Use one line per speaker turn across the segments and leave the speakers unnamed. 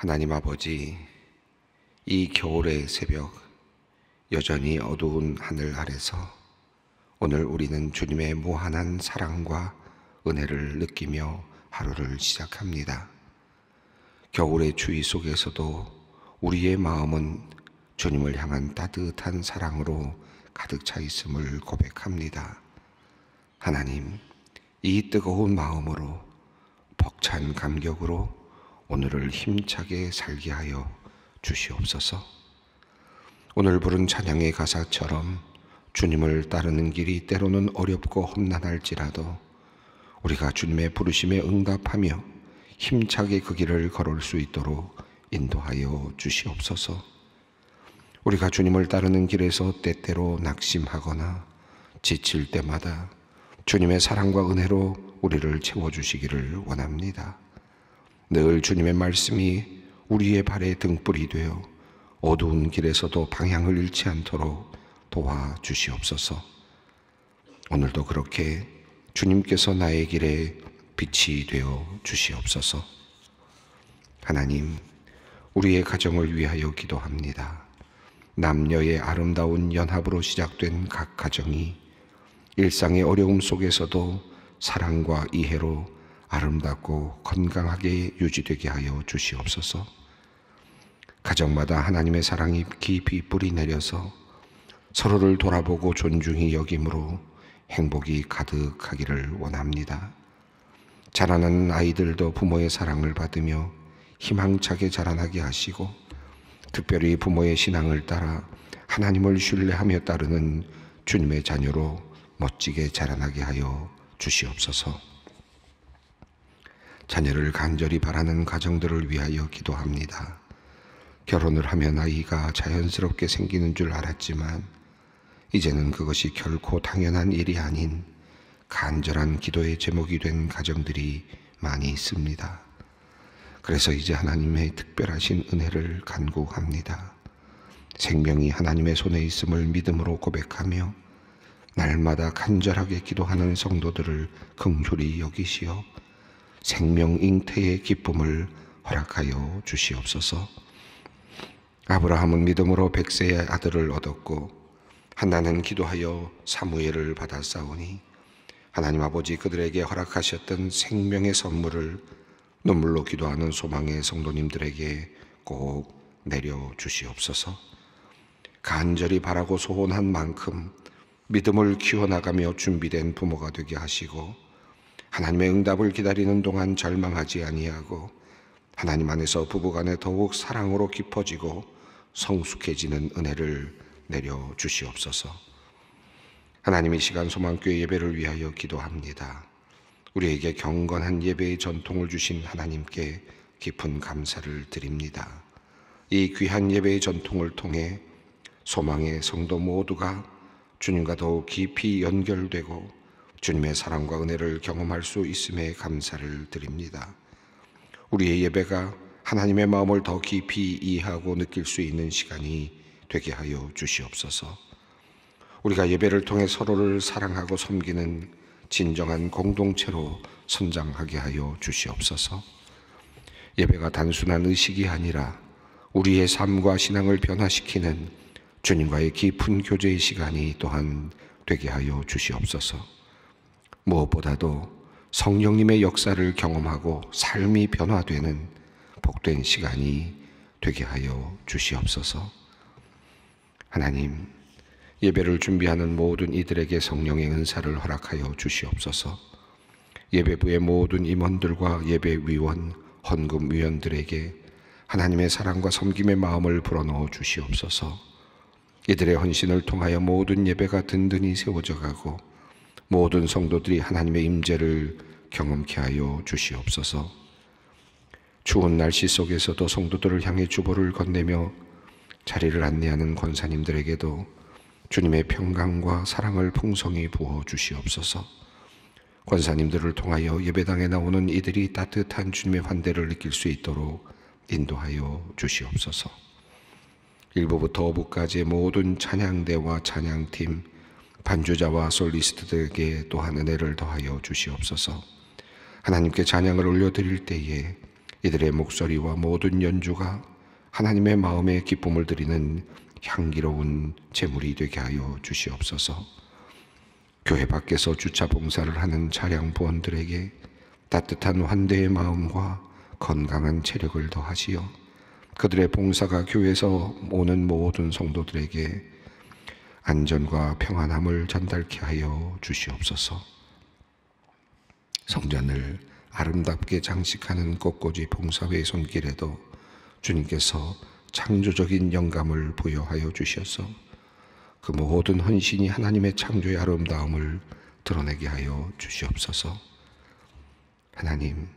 하나님 아버지, 이 겨울의 새벽, 여전히 어두운 하늘 아래서 오늘 우리는 주님의 무한한 사랑과 은혜를 느끼며 하루를 시작합니다. 겨울의 추위 속에서도 우리의 마음은 주님을 향한 따뜻한 사랑으로 가득 차 있음을 고백합니다. 하나님, 이 뜨거운 마음으로 벅찬 감격으로 오늘을 힘차게 살게 하여 주시옵소서. 오늘 부른 찬양의 가사처럼 주님을 따르는 길이 때로는 어렵고 험난할지라도 우리가 주님의 부르심에 응답하며 힘차게 그 길을 걸을 수 있도록 인도하여 주시옵소서. 우리가 주님을 따르는 길에서 때때로 낙심하거나 지칠 때마다 주님의 사랑과 은혜로 우리를 채워주시기를 원합니다. 늘 주님의 말씀이 우리의 발에 등불이 되어 어두운 길에서도 방향을 잃지 않도록 도와주시옵소서. 오늘도 그렇게 주님께서 나의 길에 빛이 되어 주시옵소서. 하나님, 우리의 가정을 위하여 기도합니다. 남녀의 아름다운 연합으로 시작된 각 가정이 일상의 어려움 속에서도 사랑과 이해로 아름답고 건강하게 유지되게 하여 주시옵소서. 가정마다 하나님의 사랑이 깊이 뿌리 내려서 서로를 돌아보고 존중히 여김으로 행복이 가득하기를 원합니다. 자라나는 아이들도 부모의 사랑을 받으며 희망차게 자라나게 하시고, 특별히 부모의 신앙을 따라 하나님을 신뢰하며 따르는 주님의 자녀로 멋지게 자라나게 하여 주시옵소서. 자녀를 간절히 바라는 가정들을 위하여 기도합니다. 결혼을 하면 아이가 자연스럽게 생기는 줄 알았지만 이제는 그것이 결코 당연한 일이 아닌 간절한 기도의 제목이 된 가정들이 많이 있습니다. 그래서 이제 하나님의 특별하신 은혜를 간구합니다. 생명이 하나님의 손에 있음을 믿음으로 고백하며 날마다 간절하게 기도하는 성도들을 긍휼히 여기시어 생명 잉태의 기쁨을 허락하여 주시옵소서. 아브라함은 믿음으로 100세의 아들을 얻었고 한나는 기도하여 사무엘을 받았사오니 하나님 아버지, 그들에게 허락하셨던 생명의 선물을 눈물로 기도하는 소망의 성도님들에게 꼭 내려주시옵소서. 간절히 바라고 소원한 만큼 믿음을 키워나가며 준비된 부모가 되게 하시고, 하나님의 응답을 기다리는 동안 절망하지 아니하고 하나님 안에서 부부간에 더욱 사랑으로 깊어지고 성숙해지는 은혜를 내려주시옵소서. 하나님, 이 시간 소망교회 예배를 위하여 기도합니다. 우리에게 경건한 예배의 전통을 주신 하나님께 깊은 감사를 드립니다. 이 귀한 예배의 전통을 통해 소망의 성도 모두가 주님과 더욱 깊이 연결되고 주님의 사랑과 은혜를 경험할 수 있음에 감사를 드립니다. 우리의 예배가 하나님의 마음을 더 깊이 이해하고 느낄 수 있는 시간이 되게 하여 주시옵소서. 우리가 예배를 통해 서로를 사랑하고 섬기는 진정한 공동체로 성장하게 하여 주시옵소서. 예배가 단순한 의식이 아니라 우리의 삶과 신앙을 변화시키는 주님과의 깊은 교제의 시간이 또한 되게 하여 주시옵소서. 무엇보다도 성령님의 역사를 경험하고 삶이 변화되는 복된 시간이 되게 하여 주시옵소서. 하나님, 예배를 준비하는 모든 이들에게 성령의 은사를 허락하여 주시옵소서. 예배부의 모든 임원들과 예배위원, 헌금위원들에게 하나님의 사랑과 섬김의 마음을 불어넣어 주시옵소서. 이들의 헌신을 통하여 모든 예배가 든든히 세워져 가고 모든 성도들이 하나님의 임재를 경험케 하여 주시옵소서. 추운 날씨 속에서도 성도들을 향해 주보를 건네며 자리를 안내하는 권사님들에게도 주님의 평강과 사랑을 풍성히 부어 주시옵소서. 권사님들을 통하여 예배당에 나오는 이들이 따뜻한 주님의 환대를 느낄 수 있도록 인도하여 주시옵소서. 1부부터 5부까지의 모든 찬양대와 찬양팀, 반주자와 솔리스트들에게 또한 은혜를 더하여 주시옵소서. 하나님께 찬양을 올려드릴 때에 이들의 목소리와 모든 연주가 하나님의 마음에 기쁨을 드리는 향기로운 제물이 되게 하여 주시옵소서. 교회 밖에서 주차 봉사를 하는 차량 부원들에게 따뜻한 환대의 마음과 건강한 체력을 더하시어 그들의 봉사가 교회에서 오는 모든 성도들에게 안전과 평안함을 전달케 하여 주시옵소서. 성전을 아름답게 장식하는 꽃꽂이 봉사회 손길에도 주님께서 창조적인 영감을 부여하여 주셔서 그 모든 헌신이 하나님의 창조의 아름다움을 드러내게 하여 주시옵소서. 하나님,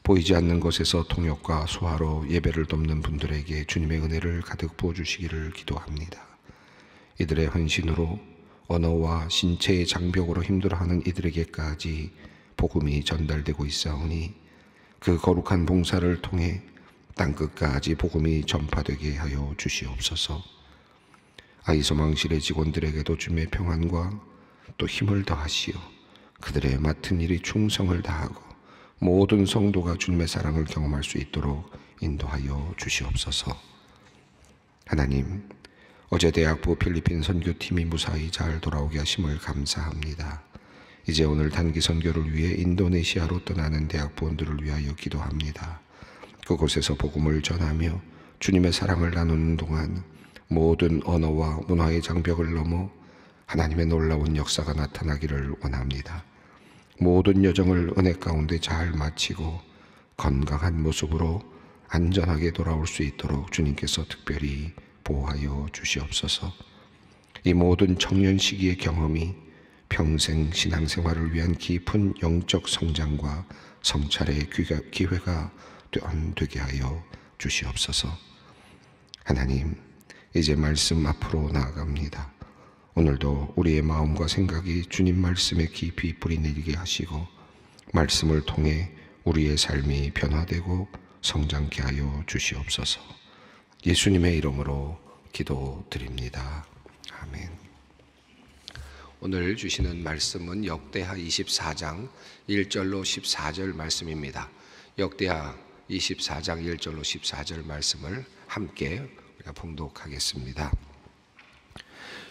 보이지 않는 곳에서 통역과 수화로 예배를 돕는 분들에게 주님의 은혜를 가득 부어주시기를 기도합니다. 이들의 헌신으로 언어와 신체의 장벽으로 힘들어하는 이들에게까지 복음이 전달되고 있사오니 그 거룩한 봉사를 통해 땅끝까지 복음이 전파되게 하여 주시옵소서. 아이소망실의 직원들에게도 주님의 평안과 또 힘을 더하시어 그들의 맡은 일이 충성을 다하고 모든 성도가 주님의 사랑을 경험할 수 있도록 인도하여 주시옵소서. 하나님, 어제 대학부 필리핀 선교팀이 무사히 잘 돌아오게 하심을 감사합니다. 이제 오늘 단기 선교를 위해 인도네시아로 떠나는 대학부원들을 위하여 기도합니다. 그곳에서 복음을 전하며 주님의 사랑을 나누는 동안 모든 언어와 문화의 장벽을 넘어 하나님의 놀라운 역사가 나타나기를 원합니다. 모든 여정을 은혜 가운데 잘 마치고 건강한 모습으로 안전하게 돌아올 수 있도록 주님께서 특별히 보호하여 주시옵소서. 이 모든 청년 시기의 경험이 평생 신앙생활을 위한 깊은 영적 성장과 성찰의 기회가 되게 하여 주시옵소서. 하나님, 이제 말씀 앞으로 나아갑니다. 오늘도 우리의 마음과 생각이 주님 말씀에 깊이 뿌리내리게 하시고 말씀을 통해 우리의 삶이 변화되고 성장케 하여 주시옵소서. 예수님의 이름으로 기도드립니다. 아멘. 오늘 주시는 말씀은 역대하 24장 1절로 14절 말씀입니다. 역대하 24장 1절로 14절 말씀을 함께 우리가 봉독하겠습니다.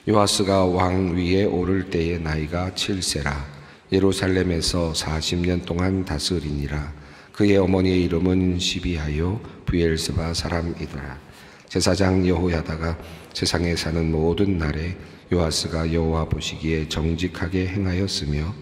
요아스가 왕 위에 오를 때의 나이가 7세라 예루살렘에서 40년 동안 다스리니라. 그의 어머니의 이름은 시비하요 브엘스바 사람이더라. 제사장 여호야다가 세상에 사는 모든 날에 요아스가 여호와 보시기에 정직하게 행하였으며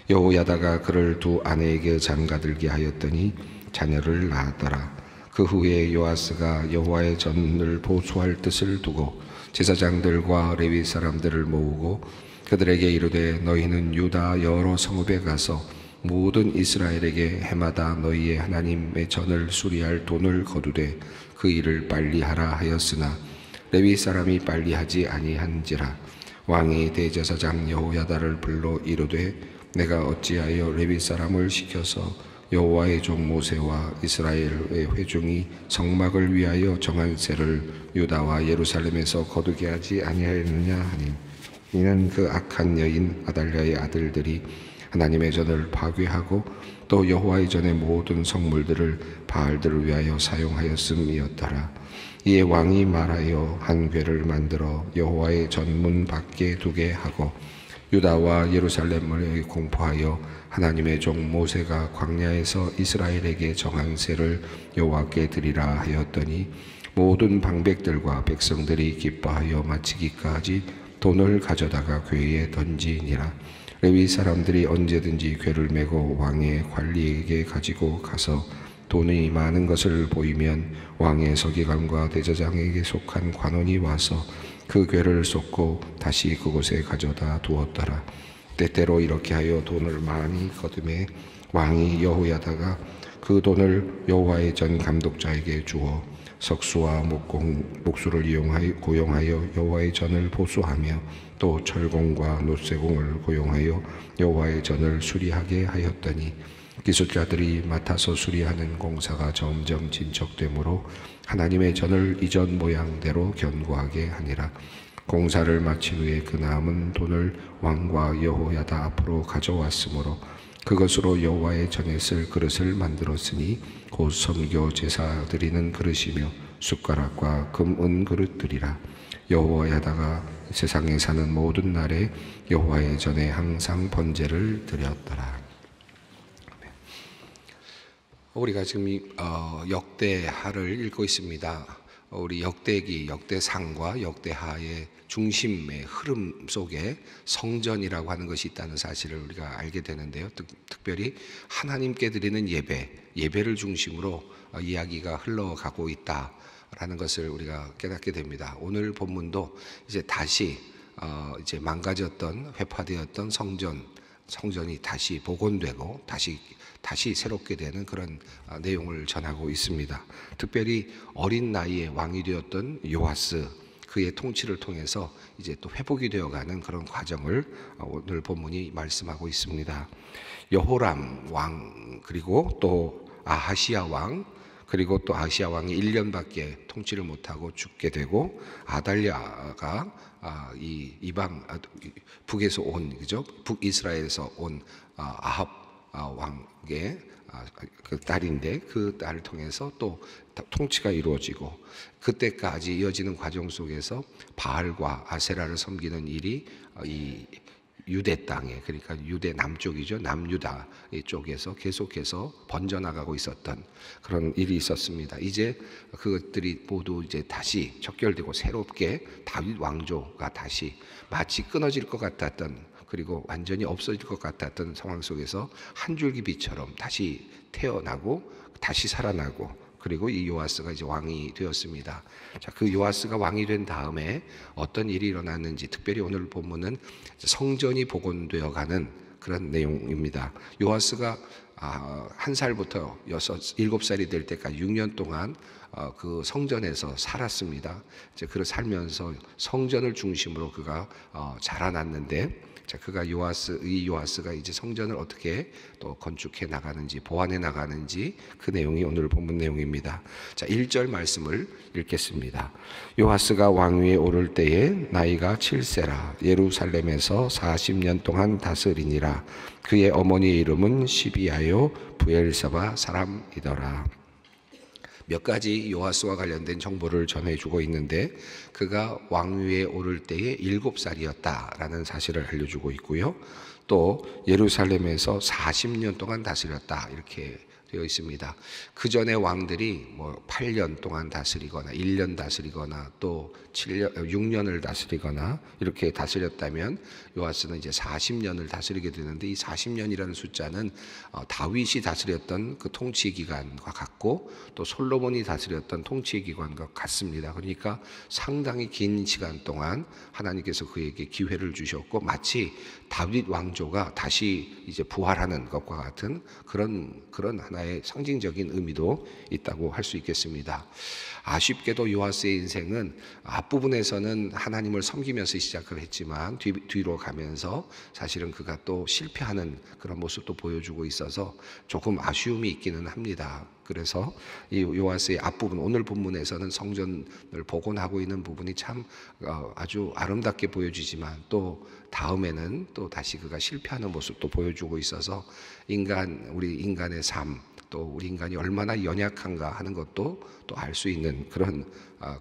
여호야다가 그를 두 아내에게 장가들게 하였더니 자녀를 낳았더라. 그 후에 요아스가 여호와의 전을 보수할 뜻을 두고 제사장들과 레위 사람들을 모으고 그들에게 이르되 너희는 유다 여러 성읍에 가서 모든 이스라엘에게 해마다 너희의 하나님의 전을 수리할 돈을 거두되 그 일을 빨리 하라 하였으나 레위 사람이 빨리 하지 아니한지라. 왕이 대제사장 여호야다를 불러 이르되 내가 어찌하여 레위 사람을 시켜서 여호와의 종 모세와 이스라엘의 회중이 성막을 위하여 정한 세를 유다와 예루살렘에서 거두게 하지 아니하였느냐 하니 이는 그 악한 여인 아달랴의 아들들이 하나님의 전을 파괴하고 또 여호와의 전의 모든 성물들을 바알들을 위하여 사용하였음이었더라. 이에 왕이 말하여 한 궤를 만들어 여호와의 전문 밖에 두게 하고 유다와 예루살렘을 공포하여 하나님의 종 모세가 광야에서 이스라엘에게 정한 세를 여호와께 드리라 하였더니 모든 방백들과 백성들이 기뻐하여 마치기까지 돈을 가져다가 궤에 던지니라. 레위 사람들이 언제든지 궤를 메고 왕의 관리에게 가지고 가서 돈이 많은 것을 보이면 왕의 서기관과 대제사장에게 속한 관원이 와서 그 궤를 쏟고 다시 그곳에 가져다 두었더라. 때때로 이렇게 하여 돈을 많이 거두매 왕이 여호야다가 그 돈을 여호와의 전 감독자에게 주어 석수와 목수를 고용하여 여호와의 전을 보수하며 또 철공과 놋쇠공을 고용하여 여호와의 전을 수리하게 하였더니 기술자들이 맡아서 수리하는 공사가 점점 진척되므로 하나님의 전을 이전 모양대로 견고하게 하니라. 공사를 마친 후에 그 남은 돈을 왕과 여호야다 앞으로 가져왔으므로 그것으로 여호와의 전에 쓸 그릇을 만들었으니 곧 성교 제사 드리는 그릇이며 숟가락과 금, 은 그릇들이라. 여호와야다가 세상에 사는 모든 날에 여호와의 전에 항상 번제를 드렸더라. 우리가 지금 역대하를 읽고 있습니다. 우리 역대기, 역대상과 역대하의 중심의 흐름 속에 성전이라고 하는 것이 있다는 사실을 우리가 알게 되는데요. 특별히 하나님께 드리는 예배를 중심으로 이야기가 흘러가고 있다라는 것을 우리가 깨닫게 됩니다. 오늘 본문도 이제 다시 이제 망가졌던, 회파되었던 성전이 다시 복원되고 다시 새롭게 되는 그런 내용을 전하고 있습니다. 특별히 어린 나이에 왕이 되었던 요아스, 그의 통치를 통해서 이제 또 회복이 되어가는 그런 과정을 오늘 본문이 말씀하고 있습니다. 여호람 왕, 그리고 또 아하시야 왕, 그리고 또 아시아 왕이 1년밖에 통치를 못하고 죽게 되고, 아달랴가 이 이방 북에서 온, 그죠? 북이스라엘에서 온 아합 왕의 그 딸인데, 그 딸을 통해서 또 통치가 이루어지고, 그때까지 이어지는 과정 속에서 바알과 아세라를 섬기는 일이 이 유대 땅에, 그러니까 유대 남쪽이죠, 남유다 쪽에서 계속해서 번져나가고 있었던 그런 일이 있었습니다. 이제 그것들이 모두 이제 다시 척결되고 새롭게 다윗 왕조가 다시 마치 끊어질 것 같았던, 그리고 완전히 없어질 것 같았던 상황 속에서 한 줄기 빛처럼 다시 태어나고 다시 살아나고, 그리고 이 요아스가 이제 왕이 되었습니다. 자, 그 요아스가 왕이 된 다음에 어떤 일이 일어났는지, 특별히 오늘 본문은 성전이 복원되어 가는 그런 내용입니다. 요아스가 1살부터 7살이 될 때까지 6년 동안 그 성전에서 살았습니다. 이제 그를 살면서 성전을 중심으로 그가 자라났는데, 자, 이 요아스가 이제 성전을 어떻게 또 건축해 나가는지, 보완해 나가는지, 그 내용이 오늘 본문 내용입니다. 자, 1절 말씀을 읽겠습니다. 요아스가 왕위에 오를 때에 나이가 7세라. 예루살렘에서 40년 동안 다스리니라. 그의 어머니의 이름은 시비아요 부엘사바 사람이더라. 몇 가지 요아스와 관련된 정보를 전해주고 있는데, 그가 왕위에 오를 때에 7살이었다라는 사실을 알려주고 있고요. 또 예루살렘에서 40년 동안 다스렸다, 이렇게 되어 있습니다. 그 전에 왕들이 뭐 8년 동안 다스리거나 1년 다스리거나 또 6년을 다스리거나 이렇게 다스렸다면, 요아스는 이제 40년을 다스리게 되는데, 이 40년이라는 숫자는 다윗이 다스렸던 그 통치 기간과 같고, 또 솔로몬이 다스렸던 통치 기간과 같습니다. 그러니까 상당히 긴 시간 동안 하나님께서 그에게 기회를 주셨고, 마치 다윗 왕조가 다시 이제 부활하는 것과 같은 그런 하나의 상징적인 의미도 있다고 할 수 있겠습니다. 아쉽게도 요아스의 인생은 앞부분에서는 하나님을 섬기면서 시작을 했지만, 뒤로 가면서 사실은 그가 또 실패하는 그런 모습도 보여주고 있어서 조금 아쉬움이 있기는 합니다. 그래서 이 요아스의 앞부분, 오늘 본문에서는 성전을 복원하고 있는 부분이 참 아주 아름답게 보여지지만, 또 다음에는 또 다시 그가 실패하는 모습도 보여주고 있어서 우리 인간의 삶, 또 우리 인간이 얼마나 연약한가 하는 것도 또 알 수 있는 그런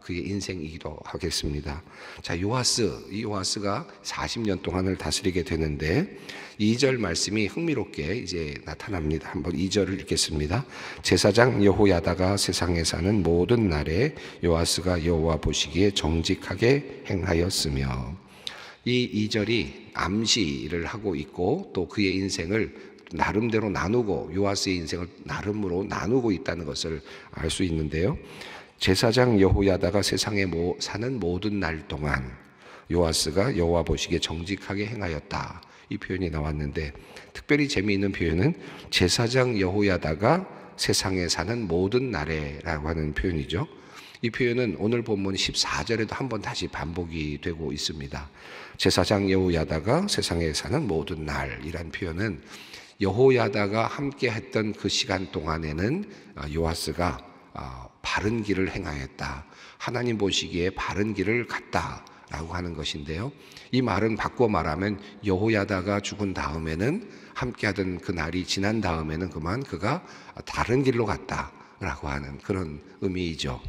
그의 인생이기도 하겠습니다. 자, 이 요아스가 40년 동안을 다스리게 되는데, 2절 말씀이 흥미롭게 이제 나타납니다. 한번 2절을 읽겠습니다. 제사장 여호야다가 세상에 사는 모든 날에 요아스가 여호와 보시기에 정직하게 행하였으며, 이 2절이 암시를 하고 있고, 또 그의 인생을 나름대로 나누고, 요아스의 인생을 나름으로 나누고 있다는 것을 알 수 있는데요. 제사장 여호야다가 세상에 사는 모든 날 동안 요아스가 여호와 보시기에 정직하게 행하였다, 이 표현이 나왔는데, 특별히 재미있는 표현은 제사장 여호야다가 세상에 사는 모든 날에라고 하는 표현이죠. 이 표현은 오늘 본문 14절에도 한번 다시 반복이 되고 있습니다. 제사장 여호야다가 세상에 사는 모든 날이란 표현은 여호야다가 함께 했던 그 시간 동안에는 요아스가 바른 길을 행하였다, 하나님 보시기에 바른 길을 갔다 라고 하는 것인데요. 이 말은 바꿔 말하면 여호야다가 죽은 다음에는 함께하던 그 날이 지난 다음에는 그만 그가 다른 길로 갔다라고 하는 그런 의미이죠.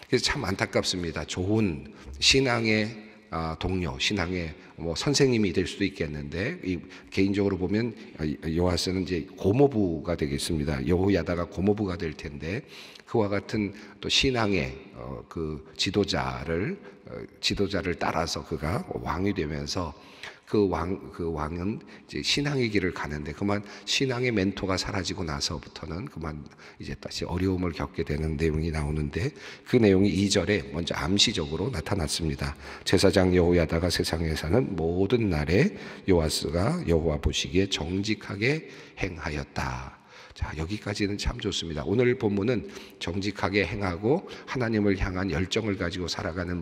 그래서 참 안타깝습니다. 좋은 신앙의 동료, 신앙의 선생님이 될 수도 있겠는데 개인적으로 보면 요아스는 이제 고모부가 되겠습니다. 여호야다가 고모부가 될 텐데 그와 같은 또 신앙의 그 지도자를 따라서 그가 왕이 되면서 그 왕은 이제 신앙의 길을 가는데 그만 신앙의 멘토가 사라지고 나서부터는 그만 이제 다시 어려움을 겪게 되는 내용이 나오는데 그 내용이 2절에 먼저 암시적으로 나타났습니다. 제사장 여호야다가 세상에 사는 모든 날에 요아스가 여호와 보시기에 정직하게 행하였다. 자, 여기까지는 참 좋습니다. 오늘 본문은 정직하게 행하고 하나님을 향한 열정을 가지고 살아가는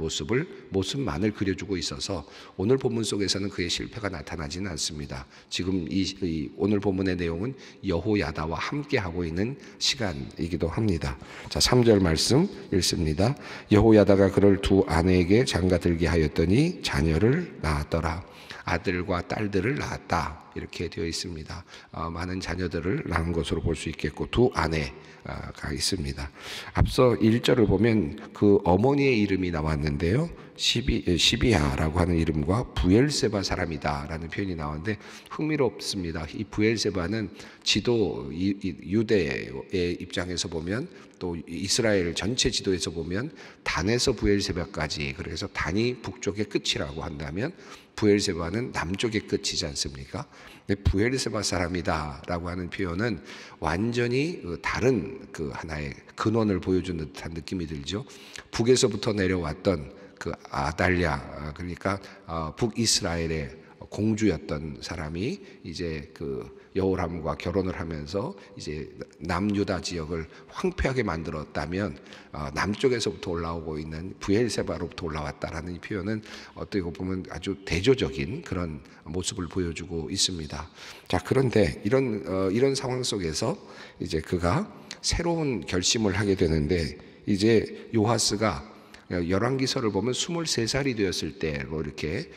모습만을 그려주고 있어서 오늘 본문 속에서는 그의 실패가 나타나지는 않습니다. 지금 이 오늘 본문의 내용은 여호야다와 함께 하고 있는 시간이기도 합니다. 자, 3절 말씀 읽습니다. 여호야다가 그를 두 아내에게 장가들게 하였더니 자녀를 낳았더라. 아들과 딸들을 낳았다. 이렇게 되어 있습니다. 많은 자녀들을 낳은 것으로 볼 수 있겠고 두 아내가 있습니다. 앞서 1절을 보면 그 어머니의 이름이 나왔는데요. 시비아라고 하는 이름과 부엘세바 사람이다 라는 표현이 나왔는데 흥미롭습니다. 이 부엘세바는 지도 유대의 입장에서 보면 또 이스라엘 전체 지도에서 보면 단에서 부엘세바까지, 그래서 단이 북쪽의 끝이라고 한다면 부엘세바는 남쪽의 끝이지 않습니까? 부엘세바 사람이다 라고 하는 표현은 완전히 다른 그 하나의 근원을 보여주는 듯한 느낌이 들죠. 북에서부터 내려왔던 그 아달랴, 그러니까 북이스라엘의 공주였던 사람이 이제 그 여호람과 결혼을 하면서 이제 남유다 지역을 황폐하게 만들었다면 남쪽에서부터 올라오고 있는 부엘세바로부터 올라왔다라는 이 표현은 어떻게 보면 아주 대조적인 그런 모습을 보여주고 있습니다. 자, 그런데 이런 상황 속에서 이제 그가 새로운 결심을 하게 되는데 이제 요아스가 열왕기서를 보면 23살이 되었을 때로 이렇게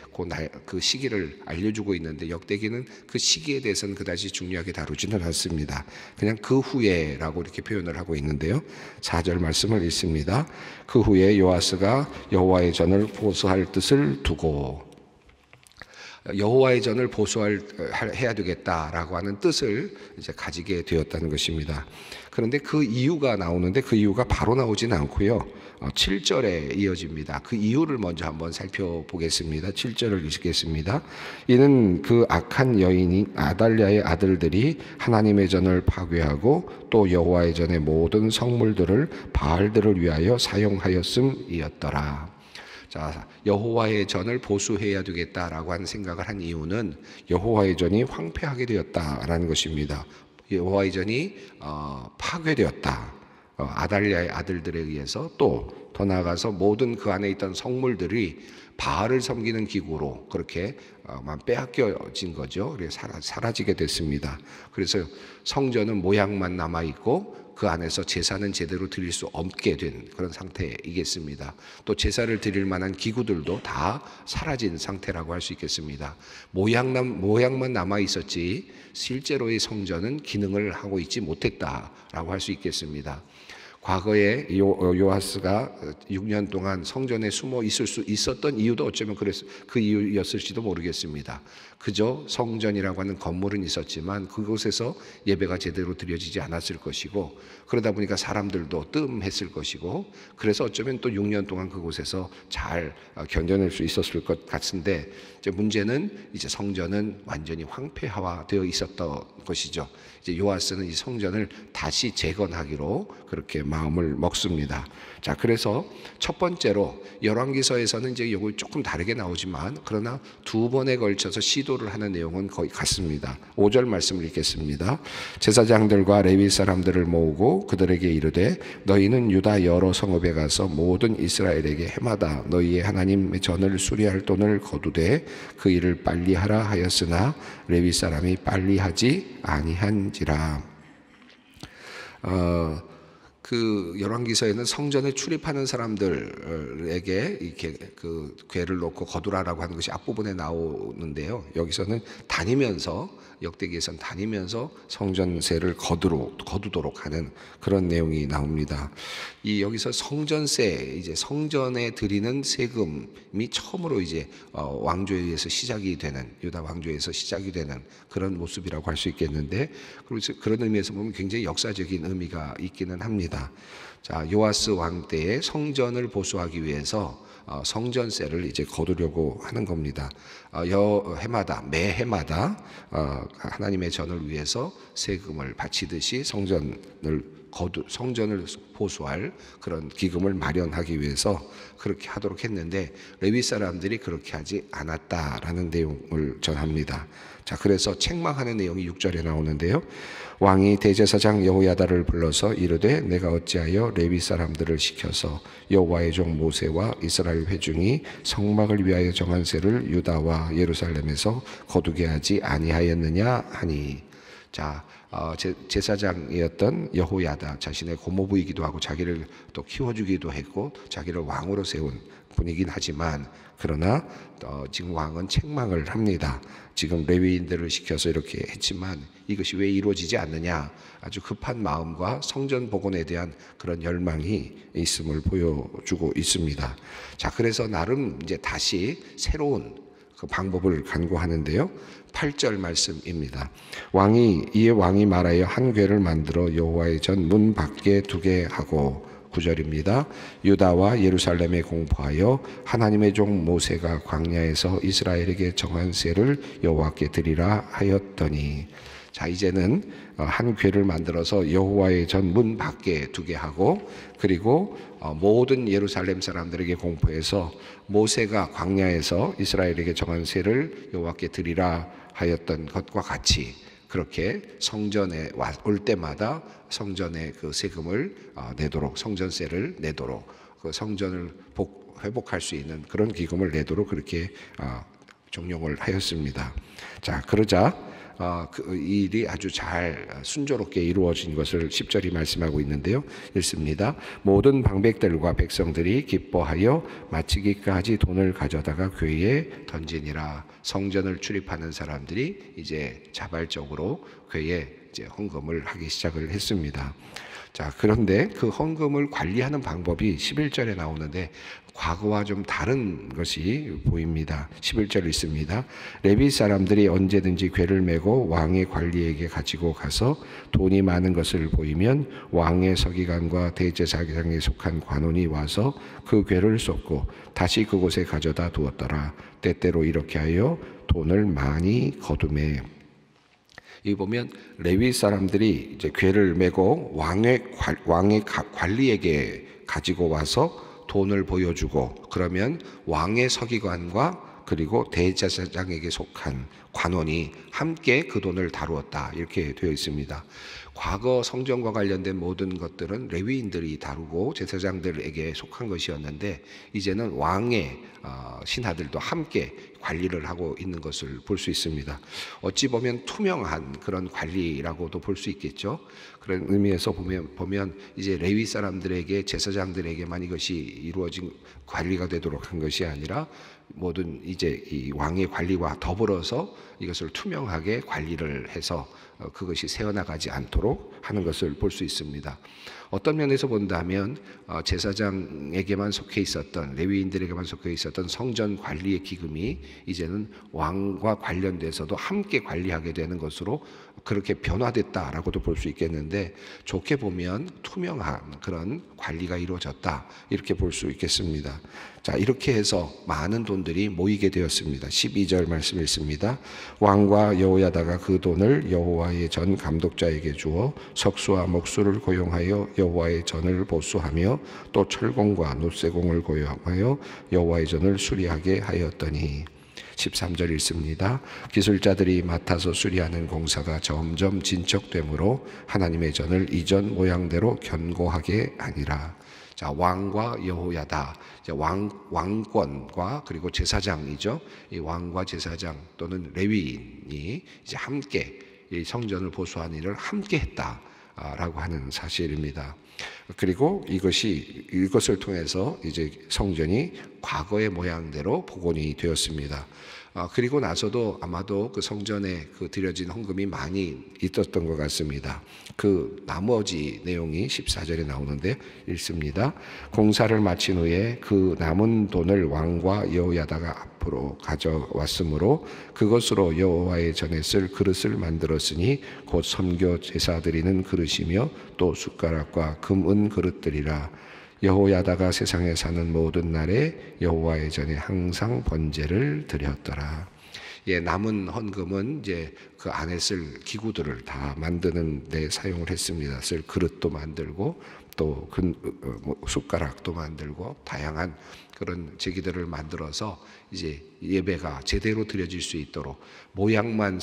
그 시기를 알려주고 있는데 역대기는 그 시기에 대해서는 그다지 중요하게 다루지는 않습니다. 그냥 그 후에라고 이렇게 표현을 하고 있는데요. 4절 말씀을 읽습니다. 그 후에 요아스가 여호와의 전을 보수할 뜻을 두고, 여호와의 전을 보수해야 되겠다라고 하는 뜻을 이제 가지게 되었다는 것입니다. 그런데 그 이유가 나오는데 그 이유가 바로 나오지는 않고요. 7절에 이어집니다. 그 이유를 먼저 한번 살펴보겠습니다. 7절을 읽겠습니다. 이는 그 악한 여인이 아달랴의 아들들이 하나님의 전을 파괴하고 또 여호와의 전의 모든 성물들을 바알들을 위하여 사용하였음이었더라. 자, 여호와의 전을 보수해야 되겠다라고 하는 생각을 한 이유는 여호와의 전이 황폐하게 되었다라는 것입니다. 여호와의 전이 파괴되었다. 아달랴의 아들들에 의해서 또 더 나아가서 모든 그 안에 있던 성물들이 바알을 섬기는 기구로 그렇게 빼앗겨진 거죠. 그래서 사라지게 됐습니다. 그래서 성전은 모양만 남아 있고 그 안에서 제사는 제대로 드릴 수 없게 된 그런 상태이겠습니다. 또 제사를 드릴 만한 기구들도 다 사라진 상태라고 할 수 있겠습니다. 모양만 남아 있었지 실제로의 성전은 기능을 하고 있지 못했다라고 할 수 있겠습니다. 과거에 요아스가 6년 동안 성전에 숨어 있을 수 있었던 이유도 어쩌면 그 이유였을지도 모르겠습니다. 그저 성전이라고 하는 건물은 있었지만 그곳에서 예배가 제대로 드려지지 않았을 것이고, 그러다 보니까 사람들도 뜸했을 것이고, 그래서 어쩌면 또 6년 동안 그곳에서 잘 견뎌낼 수 있었을 것 같은데, 이제 문제는 이제 성전은 완전히 황폐화되어 있었던 것이죠. 이제 요아스는 이 성전을 다시 재건하기로 그렇게 마음을 먹습니다. 자, 그래서 첫 번째로 열왕기서에서는 이제 이거 조금 다르게 나오지만 그러나 두 번에 걸쳐서 시도를 하는 내용은 거의 같습니다. 5절 말씀을 읽겠습니다. 제사장들과 레위 사람들을 모으고 그들에게 이르되 너희는 유다 여러 성읍에 가서 모든 이스라엘에게 해마다 너희의 하나님의 전을 수리할 돈을 거두되 그 일을 빨리 하라 하였으나 레위 사람이 빨리 하지 아니한지라. 그 열왕기서에는 성전에 출입하는 사람들에게 이렇게 그 궤를 놓고 거두라라고 하는 것이 앞부분에 나오는데요. 여기서는 다니면서, 역대기에서는 다니면서 성전세를 거두도록 하는 그런 내용이 나옵니다. 이 여기서 성전세, 이제 성전에 드리는 세금이 처음으로 이제 왕조에 의해서 시작이 되는, 유다 왕조에서 시작이 되는 그런 모습이라고 할 수 있겠는데, 그래서 그런 의미에서 보면 굉장히 역사적인 의미가 있기는 합니다. 자, 요아스 왕 때에 성전을 보수하기 위해서 성전세를 이제 거두려고 하는 겁니다. 매 해마다 하나님의 전을 위해서 세금을 바치듯이 성전을 보수할 그런 기금을 마련하기 위해서 그렇게 하도록 했는데, 레위 사람들이 그렇게 하지 않았다라는 내용을 전합니다. 자, 그래서 책망하는 내용이 6절에 나오는데요. 왕이 대제사장 여호야다를 불러서 이르되 내가 어찌하여 레위 사람들을 시켜서 여호와의 종 모세와 이스라엘 회중이 성막을 위하여 정한 세를 유다와 예루살렘에서 거두게 하지 아니하였느냐 하니. 자, 제사장이었던 여호야다, 자신의 고모부이기도 하고 자기를 또 키워주기도 했고 자기를 왕으로 세운 분이긴 하지만, 그러나 지금 왕은 책망을 합니다. 지금 레위인들을 시켜서 이렇게 했지만 이것이 왜 이루어지지 않느냐, 아주 급한 마음과 성전 복원에 대한 그런 열망이 있음을 보여주고 있습니다. 자, 그래서 나름 이제 다시 새로운 그 방법을 간구하는데요. 8절 말씀입니다. 이에 왕이 말하여 한 궤를 만들어 여호와의 전 문 밖에 두게 하고, 9절입니다. 유다와 예루살렘에 공포하여 하나님의 종 모세가 광야에서 이스라엘에게 정한 세를 여호와께 드리라 하였더니. 자, 이제는 한 궤를 만들어서 여호와의 전 문 밖에 두게 하고, 그리고 모든 예루살렘 사람들에게 공포해서 모세가 광야에서 이스라엘에게 정한 세를 여호와께 드리라 하였던 것과 같이, 그렇게 성전에 올 때마다 성전의 그 세금을 내도록, 성전세를 내도록, 그 성전을 회복할 수 있는 그런 기금을 내도록 그렇게 종용을 하였습니다. 자, 그러자 그 일이 아주 잘 순조롭게 이루어진 것을 10절이 말씀하고 있는데요. 읽습니다. 모든 방백들과 백성들이 기뻐하여 마치기까지 돈을 가져다가 궤에 던지니라. 성전을 출입하는 사람들이 이제 자발적으로 궤에 이제 헌금을 하기 시작을 했습니다. 자, 그런데 그 헌금을 관리하는 방법이 11절에 나오는데 과거와 좀 다른 것이 보입니다. 11절 있습니다. 레위 사람들이 언제든지 궤를 메고 왕의 관리에게 가지고 가서 돈이 많은 것을 보이면 왕의 서기관과 대제사장에 속한 관원이 와서 그 궤를 쏟고 다시 그곳에 가져다 두었더라. 때때로 이렇게 하여 돈을 많이 거두매. 이 보면 레위 사람들이 이제 궤를 메고 왕의 관리에게 가지고 와서 돈을 보여주고, 그러면 왕의 서기관과 그리고 대제사장에게 속한 관원이 함께 그 돈을 다루었다, 이렇게 되어 있습니다. 과거 성전과 관련된 모든 것들은 레위인들이 다루고 제사장들에게 속한 것이었는데, 이제는 왕의 신하들도 함께 관리를 하고 있는 것을 볼 수 있습니다. 어찌 보면 투명한 그런 관리라고도 볼 수 있겠죠. 그런 의미에서 보면 이제 레위 사람들에게, 제사장들에게만 이것이 이루어진 관리가 되도록 한 것이 아니라 모든 이제 이 왕의 관리와 더불어서 이것을 투명하게 관리를 해서 그것이 새어나가지 않도록 하는 것을 볼 수 있습니다. 어떤 면에서 본다면 제사장에게만 속해 있었던, 레위인들에게만 속해 있었던 성전 관리의 기금이 이제는 왕과 관련돼서도 함께 관리하게 되는 것으로 그렇게 변화됐다라고도 볼 수 있겠는데, 좋게 보면 투명한 그런 관리가 이루어졌다, 이렇게 볼 수 있겠습니다. 자, 이렇게 해서 많은 돈들이 모이게 되었습니다. 12절 말씀 읽습니다. 왕과 여호야다가 그 돈을 여호와의 전 감독자에게 주어 석수와 목수를 고용하여 여호와의 전을 보수하며 또 철공과 놋쇠공을 고용하여 여호와의 전을 수리하게 하였더니. 13절 읽습니다. 기술자들이 맡아서 수리하는 공사가 점점 진척되므로 하나님의 전을 이전 모양대로 견고하게 하니라. 자, 왕과 여호야다, 왕권과 그리고 제사장이죠. 이 왕과 제사장 또는 레위인이 이제 함께 이 성전을 보수하는 일을 함께 했다라고 하는 사실입니다. 그리고 이것을 통해서 이제 성전이 과거의 모양대로 복원이 되었습니다. 그리고 나서도 아마도 그 성전에 그 드려진 헌금이 많이 있었던 것 같습니다. 그 나머지 내용이 14절에 나오는데 읽습니다. 공사를 마친 후에 그 남은 돈을 왕과 여호야다가 앞으로 가져왔으므로 그것으로 여호와의 전에 쓸 그릇을 만들었으니 곧 선교 제사 드리는 그릇이며 또 숟가락과 금은 그릇들이라. 여호야다가 세상에 사는 모든 날에 여호와의 전에 항상 번제를 드렸더라. 예, 남은 헌금은 이제 그 안에 쓸 기구들을 다 만드는 데 사용을 했습니다. 쓸 그릇도 만들고 또 숟가락도 만들고 다양한 그런 제기들을 만들어서 이제 예배가 제대로 드려질 수 있도록 모양만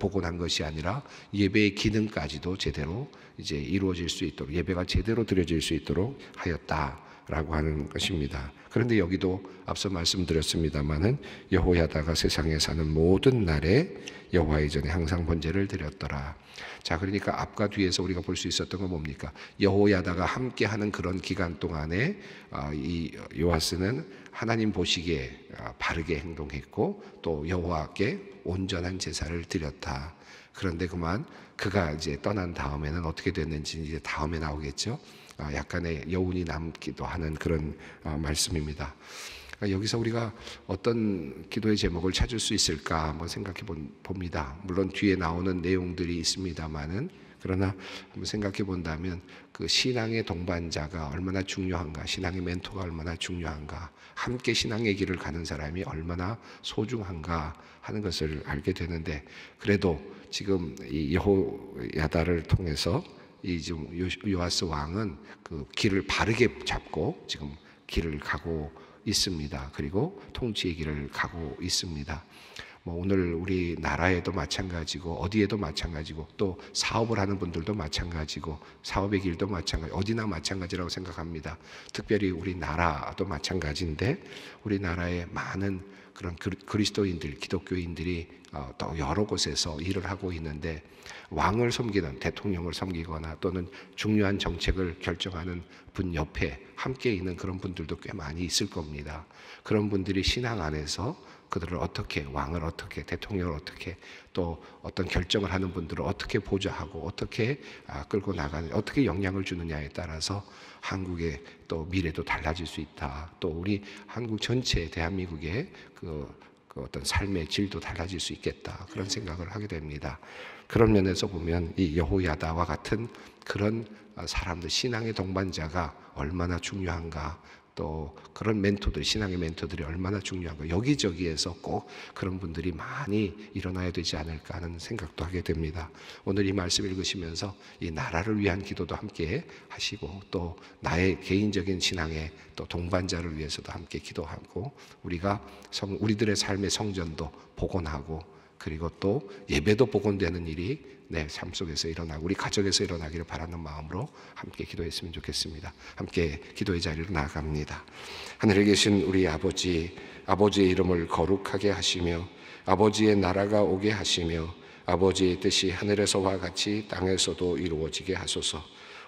복원한 것이 아니라 예배의 기능까지도 제대로 이제 이루어질 수 있도록 예배가 제대로 드려질 수 있도록 하였다라고 하는 것입니다. 그런데 여기도 앞서 말씀드렸습니다마는 여호야다가 세상에 사는 모든 날에 여호와의 전에 항상 번제를 드렸더라. 자, 그러니까 앞과 뒤에서 우리가 볼 수 있었던 건 뭡니까? 여호야다가 함께하는 그런 기간 동안에 이 요아스는 하나님 보시기에 바르게 행동했고 또 여호와께 온전한 제사를 드렸다. 그런데 그만 그가 이제 떠난 다음에는 어떻게 됐는지 이제 다음에 나오겠죠. 약간의 여운이 남기도 하는 그런 말씀입니다. 여기서 우리가 어떤 기도의 제목을 찾을 수 있을까 한번 생각해 봅니다. 물론 뒤에 나오는 내용들이 있습니다만은 그러나 한번 생각해 본다면 그 신앙의 동반자가 얼마나 중요한가, 신앙의 멘토가 얼마나 중요한가, 함께 신앙의 길을 가는 사람이 얼마나 소중한가 하는 것을 알게 되는데, 그래도 지금 이 여호야다를 통해서 이 지금 요아스 왕은 그 길을 바르게 잡고 지금 길을 가고 있습니다. 그리고 통치의 길을 가고 있습니다. 오늘 우리 나라에도 마찬가지고 어디에도 마찬가지고 또 사업을 하는 분들도 마찬가지고 사업의 길도 마찬가지, 어디나 마찬가지라고 생각합니다. 특별히 우리나라도 마찬가지인데 우리나라에 많은 그런 그리스도인들, 기독교인들이 또 여러 곳에서 일을 하고 있는데 왕을 섬기는, 대통령을 섬기거나 또는 중요한 정책을 결정하는 분 옆에 함께 있는 그런 분들도 꽤 많이 있을 겁니다. 그런 분들이 신앙 안에서 그들을 어떻게, 왕을 어떻게, 대통령을 어떻게, 또 어떤 결정을 하는 분들을 어떻게 보좌하고 어떻게 끌고 나가는, 어떻게 영향을 주느냐에 따라서 한국의 또 미래도 달라질 수 있다. 또 우리 한국 전체 대한민국의 그 어떤 삶의 질도 달라질 수 있겠다. 그런 생각을 하게 됩니다. 그런 면에서 보면 이 여호야다와 같은 그런 사람들, 신앙의 동반자가 얼마나 중요한가, 또 그런 멘토들, 신앙의 멘토들이 얼마나 중요한가, 여기저기에서 꼭 그런 분들이 많이 일어나야 되지 않을까 하는 생각도 하게 됩니다. 오늘 이 말씀 읽으시면서 이 나라를 위한 기도도 함께 하시고 또 나의 개인적인 신앙의 또 동반자를 위해서도 함께 기도하고 우리들의 삶의 성전도 복원하고 그리고 또 예배도 복원되는 일이 내 삶 속에서 일어나고 우리 가정에서 일어나기를 바라는 마음으로 함께 기도했으면 좋겠습니다. 함께 기도의 자리로 나아갑니다. 하늘에 계신 우리 아버지, 아버지의 이름을 거룩하게 하시며 아버지의 나라가 오게 하시며 아버지의 뜻이 하늘에서와 같이 땅에서도 이루어지게 하소서.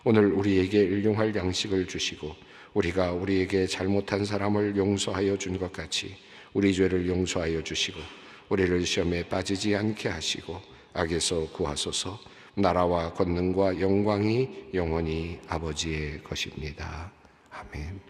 오늘 우리에게 일용할 양식을 주시고 우리가 우리에게 잘못한 사람을 용서하여 준 것 같이 우리 죄를 용서하여 주시고 우리를 시험에 빠지지 않게 하시고 악에서 구하소서. 나라와 권능과 영광이 영원히 아버지의 것입니다. 아멘.